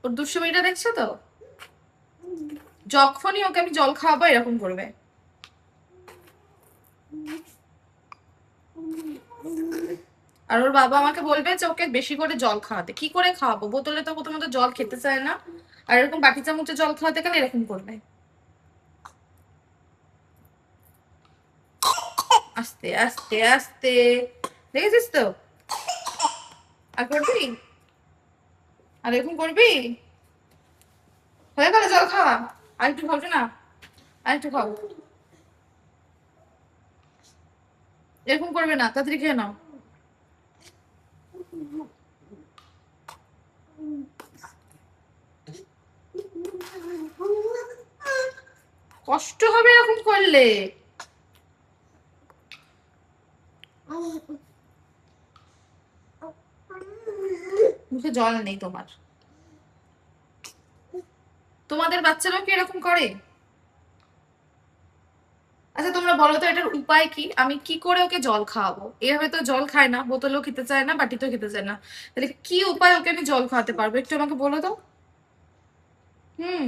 ওর দুষ্টুমিটা দেখছো তো? যখনই ওকে আমি জল খাওয়াবো এরকম করবে। আর ওর বাবা আমাকে বলবে যে ওকে বেশি করে জল খাওয়াতে। কি করে খাওয়াবো? বোতলে তো প্রথমত জল খেতে চায় না, আর এরকম বাটি চামচে জল খাওয়াতে গেলে এরকম করবে। আস্তে আস্তে আস্তে, দেখেছিস তো? আর করবি? আর এরকম করবি? হয়ে গেল জল খাওয়া? আর একটু খাবো না? আর একটু খাও। এরকম করবে না, তাড়াতাড়ি খেয়ে নাও। কষ্ট হবে এরকম করলে। মুখে জল নেই তোমার। তোমাদের বাচ্চারাও কি এরকম করে? আচ্ছা তোমরা বলো তো এটার উপায় কি? আমি কি করে ওকে জল খাওয়াবো? এভাবে তো জল খায় না, বোতলেও খেতে চায় না, বাটিতেও খেতে চায় না। তাহলে কি উপায় ওকে আমি জল খাওয়াতে পারবো, একটু আমাকে বলো তো। হুম।